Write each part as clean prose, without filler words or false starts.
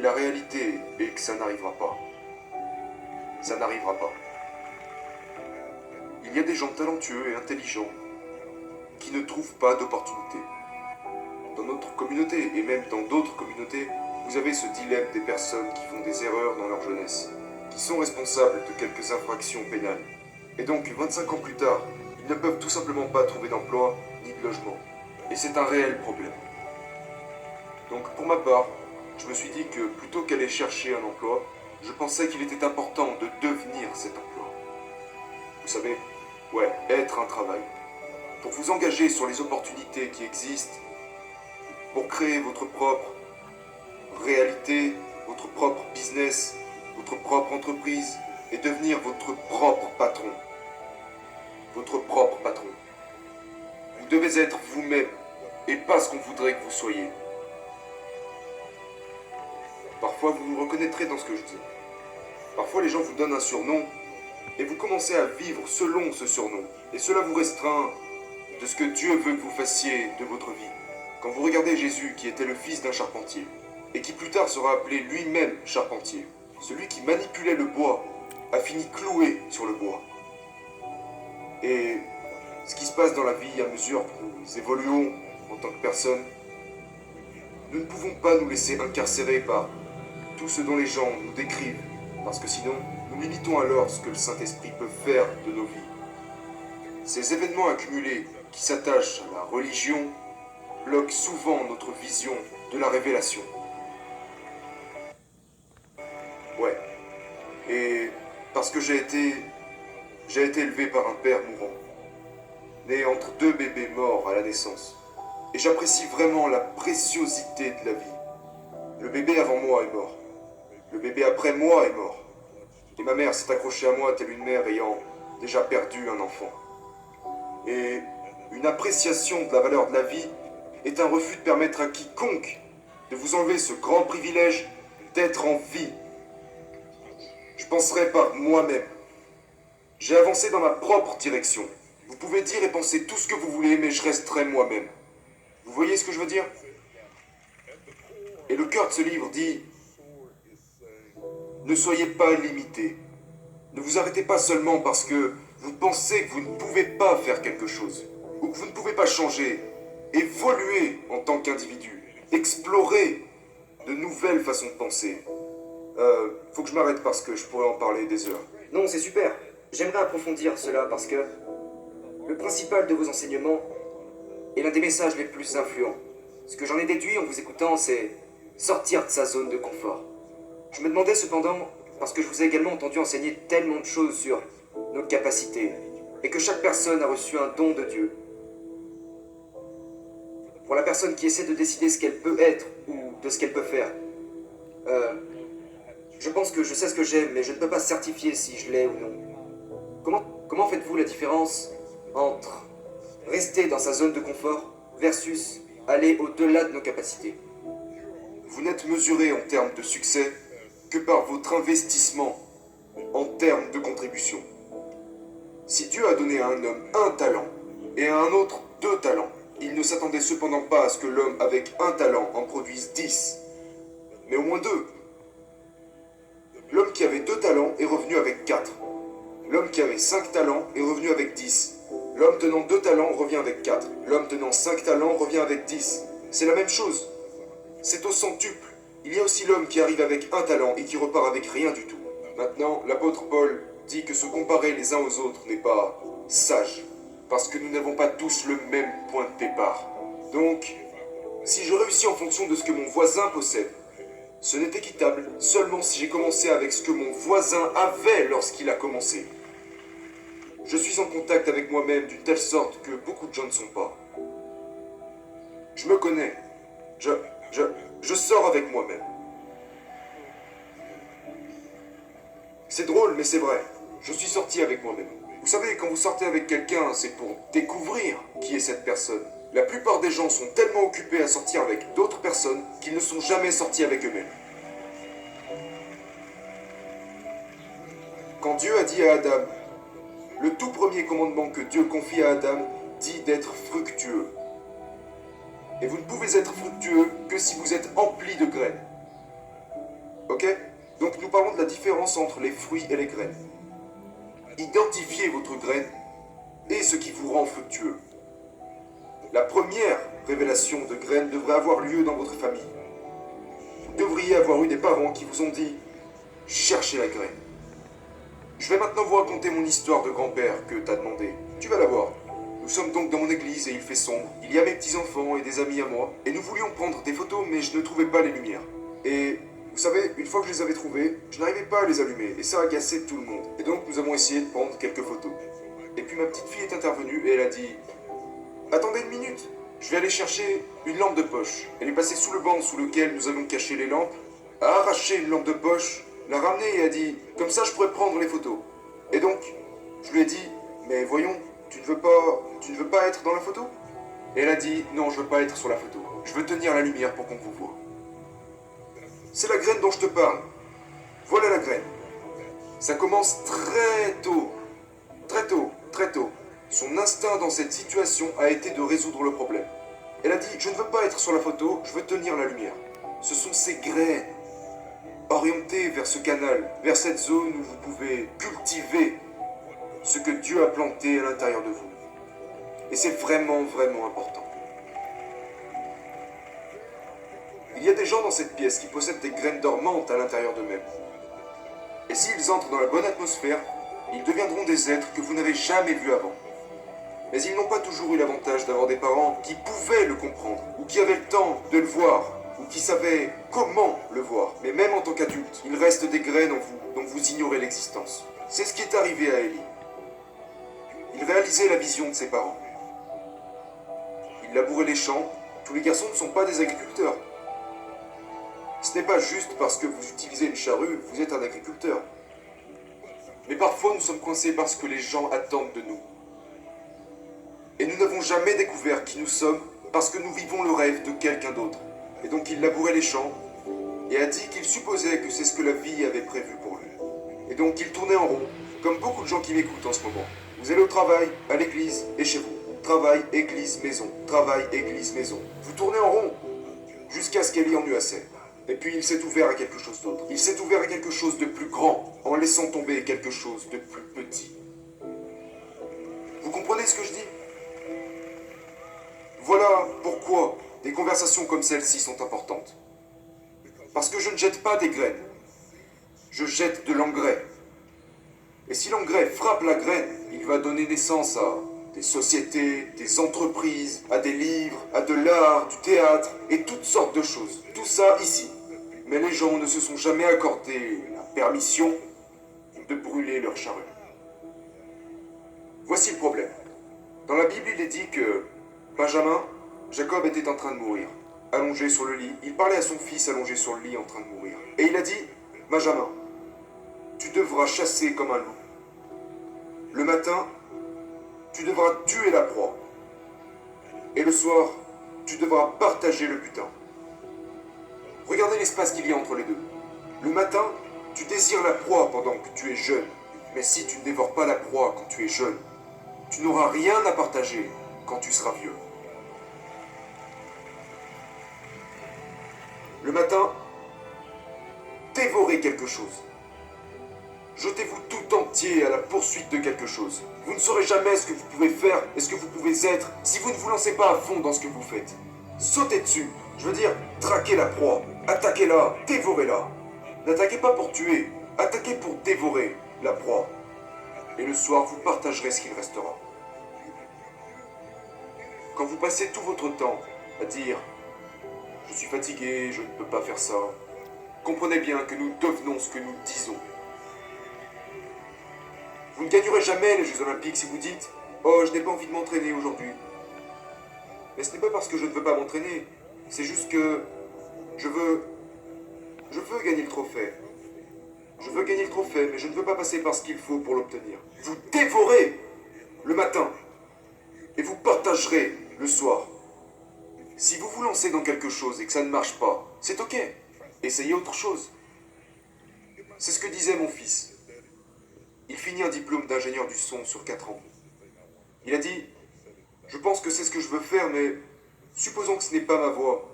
la réalité est que ça n'arrivera pas. Ça n'arrivera pas. Il y a des gens talentueux et intelligents qui ne trouvent pas d'opportunité. Dans notre communauté, et même dans d'autres communautés, vous avez ce dilemme des personnes qui font des erreurs dans leur jeunesse, qui sont responsables de quelques infractions pénales. Et donc, 25 ans plus tard, ils ne peuvent tout simplement pas trouver d'emploi ni de logement. Et c'est un réel problème. Donc, pour ma part, je me suis dit que plutôt qu'aller chercher un emploi, je pensais qu'il était important de devenir cet emploi. Vous savez, ouais, être un travail. Pour vous engager sur les opportunités qui existent, pour créer votre propre réalité, votre propre business, votre propre entreprise et devenir votre propre patron. Votre propre patron. Vous devez être vous-même et pas ce qu'on voudrait que vous soyez. Parfois, vous vous reconnaîtrez dans ce que je dis. Parfois, les gens vous donnent un surnom et vous commencez à vivre selon ce surnom. Et cela vous restreint de ce que Dieu veut que vous fassiez de votre vie. Quand vous regardez Jésus, qui était le fils d'un charpentier, et qui plus tard sera appelé lui-même charpentier, celui qui manipulait le bois a fini cloué sur le bois. Et ce qui se passe dans la vie à mesure que nous évoluons en tant que personne, nous ne pouvons pas nous laisser incarcérer par tout ce dont les gens nous décrivent, parce que sinon, nous limitons alors ce que le Saint-Esprit peut faire de nos vies. Ces événements accumulés qui s'attachent à la religion bloquent souvent notre vision de la révélation. Ouais. Et parce que j'ai été élevé par un père mourant, né entre deux bébés morts à la naissance. Et j'apprécie vraiment la préciosité de la vie. Le bébé avant moi est mort. Le bébé après moi est mort. Et ma mère s'est accrochée à moi telle une mère ayant déjà perdu un enfant. Et une appréciation de la valeur de la vie est un refus de permettre à quiconque de vous enlever ce grand privilège d'être en vie. Je penserai par moi-même. J'ai avancé dans ma propre direction. Vous pouvez dire et penser tout ce que vous voulez, mais je resterai moi-même. Vous voyez ce que je veux dire? Et le cœur de ce livre dit: ne soyez pas limité. Ne vous arrêtez pas seulement parce que vous pensez que vous ne pouvez pas faire quelque chose, ou que vous ne pouvez pas changer. Évoluer en tant qu'individu. Explorer de nouvelles façons de penser. Faut que je m'arrête parce que je pourrais en parler des heures. Non, c'est super. J'aimerais approfondir cela parce que le principal de vos enseignements est l'un des messages les plus influents. Ce que j'en ai déduit en vous écoutant, c'est sortir de sa zone de confort. Je me demandais cependant, parce que je vous ai également entendu enseigner tellement de choses sur nos capacités, et que chaque personne a reçu un don de Dieu. Pour la personne qui essaie de décider ce qu'elle peut être ou de ce qu'elle peut faire, je pense que je sais ce que j'aime, mais je ne peux pas certifier si je l'ai ou non. Comment faites-vous la différence entre rester dans sa zone de confort versus aller au-delà de nos capacités? Vous n'êtes mesuré en termes de succès que par votre investissement en termes de contribution. Si Dieu a donné à un homme un talent et à un autre 2 talents, il ne s'attendait cependant pas à ce que l'homme avec un talent en produise 10, mais au moins 2. L'homme qui avait 2 talents est revenu avec 4. L'homme qui avait 5 talents est revenu avec 10. L'homme tenant 2 talents revient avec 4. L'homme tenant 5 talents revient avec 10. C'est la même chose. C'est au centuple. Il y a aussi l'homme qui arrive avec un talent et qui repart avec rien du tout. Maintenant, l'apôtre Paul dit que se comparer les uns aux autres n'est pas sage, parce que nous n'avons pas tous le même point de départ. Donc, si je réussis en fonction de ce que mon voisin possède, ce n'est équitable seulement si j'ai commencé avec ce que mon voisin avait lorsqu'il a commencé. Je suis en contact avec moi-même d'une telle sorte que beaucoup de gens ne sont pas. Je me connais. Je sors avec moi-même. C'est drôle, mais c'est vrai. Je suis sorti avec moi-même. Vous savez, quand vous sortez avec quelqu'un, c'est pour découvrir qui est cette personne. La plupart des gens sont tellement occupés à sortir avec d'autres personnes qu'ils ne sont jamais sortis avec eux-mêmes. Quand Dieu a dit à Adam, le tout premier commandement que Dieu confie à Adam dit d'être fructueux. Et vous ne pouvez être fructueux que si vous êtes empli de graines. Ok? Donc nous parlons de la différence entre les fruits et les graines. Identifiez votre graine et ce qui vous rend fructueux. La première révélation de graines devrait avoir lieu dans votre famille. Vous devriez avoir eu des parents qui vous ont dit « Cherchez la graine ». Je vais maintenant vous raconter mon histoire de grand-père que t'as demandé. Tu vas la voir. Nous sommes donc dans mon église et il fait sombre. Il y a mes petits-enfants et des amis à moi. Et nous voulions prendre des photos mais je ne trouvais pas les lumières. Et vous savez, une fois que je les avais trouvées, je n'arrivais pas à les allumer et ça agaçait tout le monde. Et donc nous avons essayé de prendre quelques photos. Et puis ma petite fille est intervenue et elle a dit « Attendez une minute, je vais aller chercher une lampe de poche. » Elle est passée sous le banc sous lequel nous avions caché les lampes, a arraché une lampe de poche, l'a ramenée et a dit « Comme ça je pourrais prendre les photos. » Et donc, je lui ai dit « Mais voyons, tu ne veux pas être dans la photo ?» Et elle a dit « Non, je veux pas être sur la photo. Je veux tenir la lumière pour qu'on vous voit. » C'est la graine dont je te parle. Voilà la graine. Ça commence très tôt. Très tôt, très tôt. Son instinct dans cette situation a été de résoudre le problème. Elle a dit « Je ne veux pas être sur la photo, je veux tenir la lumière. » Ce sont ces graines orientées vers ce canal, vers cette zone où vous pouvez cultiver ce que Dieu a planté à l'intérieur de vous. Et c'est vraiment, vraiment important. Il y a des gens dans cette pièce qui possèdent des graines dormantes à l'intérieur d'eux-mêmes. Et s'ils entrent dans la bonne atmosphère, ils deviendront des êtres que vous n'avez jamais vus avant. Mais ils n'ont pas toujours eu l'avantage d'avoir des parents qui pouvaient le comprendre, ou qui avaient le temps de le voir, ou qui savaient comment le voir. Mais même en tant qu'adulte, il reste des graines en vous dont vous ignorez l'existence. C'est ce qui est arrivé à Élie. Il réalisait la vision de ses parents. Il labourait les champs. Tous les garçons ne sont pas des agriculteurs. Ce n'est pas juste parce que vous utilisez une charrue, vous êtes un agriculteur. Mais parfois nous sommes coincés parce que les gens attendent de nous. Et nous n'avons jamais découvert qui nous sommes parce que nous vivons le rêve de quelqu'un d'autre. Et donc il labourait les champs et a dit qu'il supposait que c'est ce que la vie avait prévu pour lui. Et donc il tournait en rond, comme beaucoup de gens qui m'écoutent en ce moment. Vous allez au travail, à l'église et chez vous. Travail, église, maison. Travail, église, maison. Vous tournez en rond jusqu'à ce qu'Élie en eût assez. Et puis il s'est ouvert à quelque chose d'autre. Il s'est ouvert à quelque chose de plus grand en laissant tomber quelque chose de plus petit. Vous comprenez ce que je dis? Voilà pourquoi des conversations comme celle-ci sont importantes. Parce que je ne jette pas des graines. Je jette de l'engrais. Et si l'engrais frappe la graine, il va donner naissance à des sociétés, des entreprises, à des livres, à de l'art, du théâtre et toutes sortes de choses. Tout ça ici. Mais les gens ne se sont jamais accordé la permission de brûler leur charrue. Voici le problème. Dans la Bible, il est dit que Benjamin, Jacob était en train de mourir. Allongé sur le lit, il parlait à son fils allongé sur le lit en train de mourir. Et il a dit, Benjamin, tu devras chasser comme un loup. Le matin, tu devras tuer la proie. Et le soir, tu devras partager le butin. Regardez l'espace qu'il y a entre les deux. Le matin, tu désires la proie pendant que tu es jeune. Mais si tu ne dévores pas la proie quand tu es jeune, tu n'auras rien à partager quand tu seras vieux. Le matin, dévorez quelque chose. Jetez-vous tout entier à la poursuite de quelque chose. Vous ne saurez jamais ce que vous pouvez faire et ce que vous pouvez être si vous ne vous lancez pas à fond dans ce que vous faites. Sautez dessus, je veux dire, traquez la proie, attaquez-la, dévorez-la. N'attaquez pas pour tuer, attaquez pour dévorer la proie. Et le soir, vous partagerez ce qu'il restera. Quand vous passez tout votre temps à dire « Je suis fatigué, je ne peux pas faire ça », comprenez bien que nous devenons ce que nous disons. Vous ne gagnerez jamais les Jeux Olympiques si vous dites « Oh, je n'ai pas envie de m'entraîner aujourd'hui ». Mais ce n'est pas parce que je ne veux pas m'entraîner, c'est juste que je veux gagner le trophée. Je veux gagner le trophée, mais je ne veux pas passer par ce qu'il faut pour l'obtenir. Vous dévorez le matin et vous partagerez le soir. Si vous vous lancez dans quelque chose et que ça ne marche pas, c'est ok. Essayez autre chose. C'est ce que disait mon fils. Il finit un diplôme d'ingénieur du son sur 4 ans. Il a dit, je pense que c'est ce que je veux faire, mais supposons que ce n'est pas ma voie.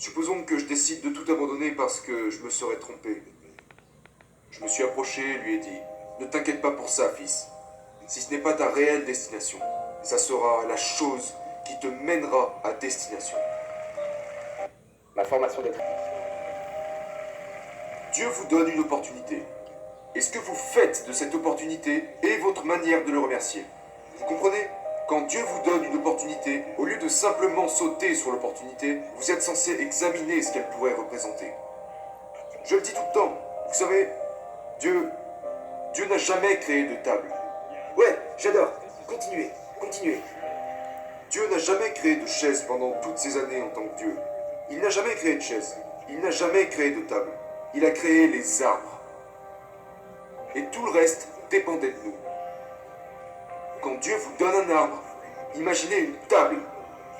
Supposons que je décide de tout abandonner parce que je me serais trompé. Je me suis approché et lui ai dit, ne t'inquiète pas pour ça, fils. Si ce n'est pas ta réelle destination, ça sera la chose qui te mènera à destination. Ma formation d'être... Dieu vous donne une opportunité. Et ce que vous faites de cette opportunité est votre manière de le remercier. Vous comprenez? Quand Dieu vous donne une opportunité, au lieu de simplement sauter sur l'opportunité, vous êtes censé examiner ce qu'elle pourrait représenter. Je le dis tout le temps, vous savez, Dieu n'a jamais créé de table. Ouais, j'adore. Continuez, continuez. Dieu n'a jamais créé de chaise pendant toutes ces années en tant que Dieu. Il n'a jamais créé de chaise. Il n'a jamais créé de table. Il a créé les arbres. Et tout le reste dépendait de nous. Quand Dieu vous donne un arbre, imaginez une table,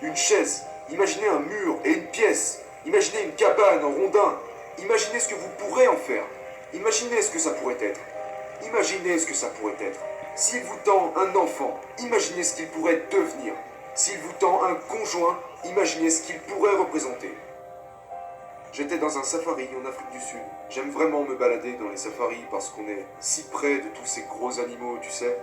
une chaise, imaginez un mur et une pièce, imaginez une cabane en rondin, imaginez ce que vous pourrez en faire, imaginez ce que ça pourrait être, imaginez ce que ça pourrait être. S'il vous tend un enfant, imaginez ce qu'il pourrait devenir. S'il vous tend un conjoint, imaginez ce qu'il pourrait représenter. J'étais dans un safari en Afrique du Sud. J'aime vraiment me balader dans les safaris parce qu'on est si près de tous ces gros animaux, tu sais.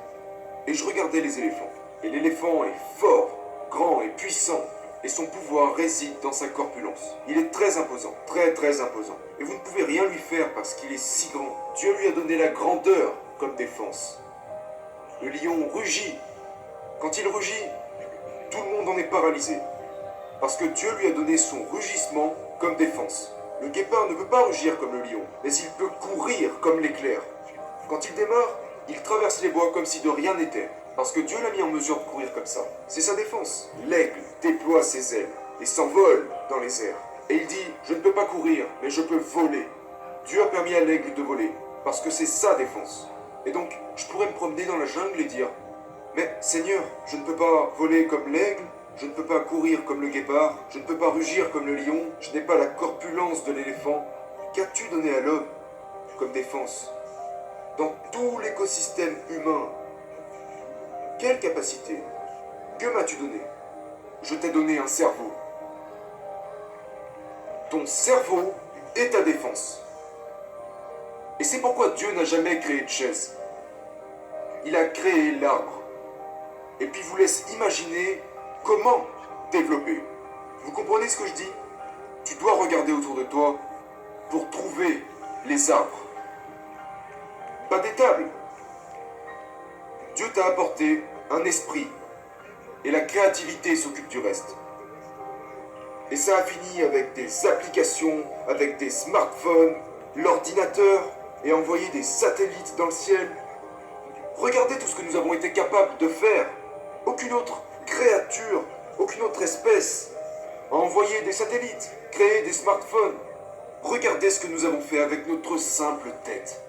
Et je regardais les éléphants. Et l'éléphant est fort, grand et puissant. Et son pouvoir réside dans sa corpulence. Il est très imposant, très très imposant. Et vous ne pouvez rien lui faire parce qu'il est si grand. Dieu lui a donné la grandeur comme défense. Le lion rugit. Quand il rugit, tout le monde en est paralysé. Parce que Dieu lui a donné son rugissement comme défense. Le guépard ne peut pas rugir comme le lion, mais il peut courir comme l'éclair. Quand il démarre, il traverse les bois comme si de rien n'était, parce que Dieu l'a mis en mesure de courir comme ça. C'est sa défense. L'aigle déploie ses ailes et s'envole dans les airs. Et il dit, je ne peux pas courir, mais je peux voler. Dieu a permis à l'aigle de voler, parce que c'est sa défense. Et donc, je pourrais me promener dans la jungle et dire, mais Seigneur, je ne peux pas voler comme l'aigle, je ne peux pas courir comme le guépard, je ne peux pas rugir comme le lion, je n'ai pas la corpulence de l'éléphant. Qu'as-tu donné à l'homme comme défense? Dans tout l'écosystème humain, quelle capacité? Que m'as-tu donné? Je t'ai donné un cerveau. Ton cerveau est ta défense. Et c'est pourquoi Dieu n'a jamais créé de chaise. Il a créé l'arbre. Et puis vous laisse imaginer comment développer. Vous comprenez ce que je dis? Tu dois regarder autour de toi pour trouver les arbres. Pas des tables. Dieu t'a apporté un esprit. Et la créativité s'occupe du reste. Et ça a fini avec des applications, avec des smartphones, l'ordinateur et envoyer des satellites dans le ciel. Regardez tout ce que nous avons été capables de faire. Aucune autre créature, aucune autre espèce a envoyé des satellites, créé des smartphones. Regardez ce que nous avons fait avec notre simple tête.